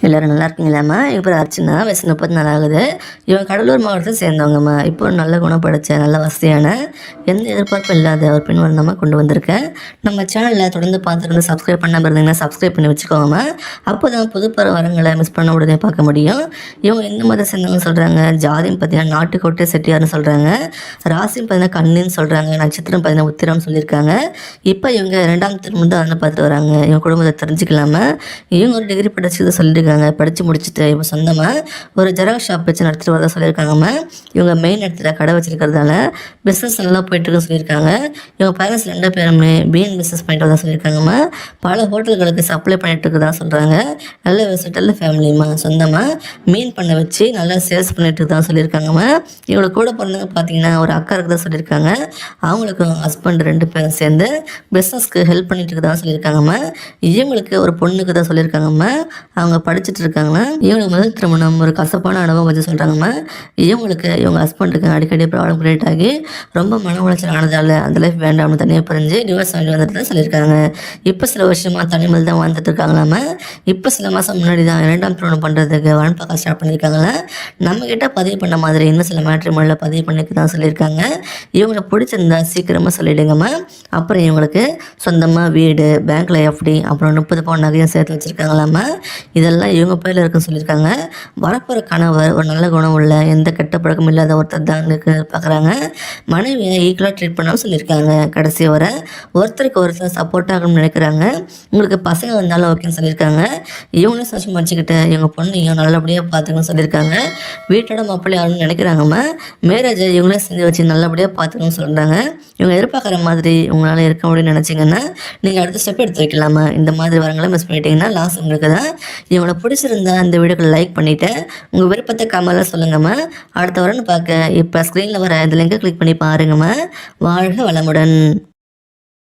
எல்லோரும் நல்லா இருக்கீங்களாம்மா? இப்போ அர்ச்சனா வயசு 34 ஆகுது. இவன் கடலூர் மாவட்டத்தை சேர்ந்தவங்கம்மா. இப்போ நல்ல குணப்படுத்த நல்ல வசதியான எந்த எதிர்பார்ப்பும் இல்லாத ஒரு பெண் வந்தமாக கொண்டு வந்திருக்கேன். நம்ம சேனலில் தொடர்ந்து பார்த்துருந்து சப்ஸ்கிரைப் பண்ணாமல் இருந்தீங்கன்னா சப்ஸ்கிரைப் பண்ணி வச்சுக்கோங்கம்மா. அப்போ தான் புது வரங்களை மிஸ் பண்ண உடனே பார்க்க முடியும். இவங்க எந்த மத சேர்ந்தவங்க சொல்கிறாங்க, ஜாதின்னு பார்த்தீங்கன்னா நாட்டுக்கோட்டை செட்டியார்னு சொல்கிறாங்க, ராசின்னு பார்த்தீங்கன்னா கண்ணின்னு சொல்கிறாங்க, நட்சத்திரம் பார்த்தீங்கன்னா உத்திரம்னு சொல்லியிருக்காங்க. இப்போ இவங்க 2ஆம் திருமணம் தான் அதில் பார்த்துட்டு வராங்க. இவங்க குடும்பத்தை தெரிஞ்சுக்கலாமா? இவங்க ஒரு டிகிரி படிச்சதை சொல்லியிருக்காங்க. படித்து முடிச்சுட்டு இப்போ சொந்தமாக ஒரு ஜெராக்ஸ் ஷாப் வச்சு நடத்திட்டு வரதா சொல்லியிருக்காங்கம்மா. இவங்க மெயின் இடத்துல கடை வச்சிருக்கிறதால பிஸ்னஸ் நல்லா போயிட்டுருக்குன்னு சொல்லியிருக்காங்க. இவங்க பேரண்ட்ஸ் 2 பேருமே பிஎன் பிஸ்னஸ் பண்ணிட்டு வரதா சொல்லியிருக்காங்கம்மா. பல ஹோட்டல்களுக்கு சப்ளை பண்ணிட்டு இருக்குதா சொல்கிறாங்க. நல்ல வெசட்டல் ஃபேமிலிம்மா. சொந்தமாக மீன் பண்ண வச்சு நல்லா சேல்ஸ் பண்ணிட்டு தான் சொல்லியிருக்காங்கம்மா. இவங்களை கூட பிறந்தவங்க பார்த்தீங்கன்னா ஒரு அக்கா இருக்குதான் சொல்லியிருக்காங்க. அவங்களுக்கும் ஹஸ்பண்ட் 2 பேரும் சேர்ந்து பிஸ்னஸ்க்கு ஹெல்ப் பண்ணிட்டு இருக்குதான் சொல்லியிருக்காங்கம்மா. இவங்களுக்கு ஒரு பொண்ணுக்கு தான் சொல்லியிருக்காங்கம்மா. அவங்க படிச்சுட்டு இருக்காங்கன்னா இவங்களுக்கு முதல் திருமணம் ஒரு கசப்பான அனுபவம் வச்சு சொல்கிறாங்கம்மா. இவங்க ஹஸ்பண்டுக்கு அடிக்கடி ப்ராப்ளம் கிரியேட் ஆகி ரொம்ப மன உளைச்சல் ஆனதால் அந்த லைஃப் வேண்டாம்னு தனியாக பிரிஞ்சு டிவோர்ஸ் ஆகி வந்துட்டு தான் சொல்லியிருக்காங்க. இப்போ சில வருஷமாக தனிமையில் தான் வாழ்ந்துட்டு இருக்காங்களாம்மா. இப்போ சில மாதம் முன்னாடி தான் 2ஆம் திருமணம் பண்ணுறதுக்கு வரன் பார்க்க ஸ்டார்ட் பண்ணியிருக்காங்களா. நம்மக்கிட்ட பதிவு பண்ண மாதிரி இன்னும் சில மேட்ரிமோனியில் பதிவு பண்ணிக்க தான் சொல்லியிருக்காங்க. இவங்களை பிடிச்சிருந்தா சீக்கிரமாக சொல்லிவிடுங்கம்மா. அப்புறம் இவங்களுக்கு சொந்தமாக வீடு, பேங்க்கில் எஃப்டி, அப்புறம் 30 பவுன் நகையும் சேர்த்து வச்சுருக்காங்களாம்மா. இதெல்லாம் இவங்க பேரில் இருக்குன்னு சொல்லியிருக்காங்க. வரப்போகிற கணவர் ஒரு நல்ல குணம் உள்ள எந்த கெட்ட பழக்கமும் இல்லாத ஒருத்தர் தான் பார்க்குறாங்க. மனைவியை ஈக்குவலாக ட்ரீட் பண்ணாமல் சொல்லியிருக்காங்க. கடைசி வர ஒருத்தருக்கு ஒருத்தர் சப்போர்ட் ஆகணும்னு நினைக்கிறாங்க. உங்களுக்கு பசங்க வந்தாலும் ஓகேன்னு சொல்லியிருக்காங்க. இவங்களும் சச்சு வச்சுக்கிட்டு இவங்க பொண்ணையும் நல்லபடியாக பார்த்துக்கணும்னு சொல்லியிருக்காங்க. வீட்டோட மாப்பிள்ளை ஆகணும்னு நினைக்கிறாங்கம்மா. மேரேஜை இவங்களே செஞ்சு வச்சு நல்லபடியாக பார்த்துக்கணும்னு சொல்கிறாங்க. இவங்க எதிர்பார்க்குற மாதிரி உங்களால் இருக்க முடியும்னு நினச்சிங்கன்னா நீங்கள் அடுத்த ஸ்டெப் எடுத்து வைக்கலாமா. இந்த மாதிரி வரங்களை மிஸ் பண்ணிட்டீங்கன்னா லாஸ் உங்களுக்கு தான். இவங்களை பிடிச்சிருந்தா இந்த வீடியோக்கு லைக் பண்ணிவிட்டு உங்கள் விருப்பத்தை கமெண்ட்டில் சொல்லுங்கம்மா. அடுத்த வாரம்னு பார்க்க இப்போ ஸ்க்ரீனில் வர இந்த லிங்கை கிளிக் பண்ணி பாருங்கம்மா. வாழ்க வளமுடன்.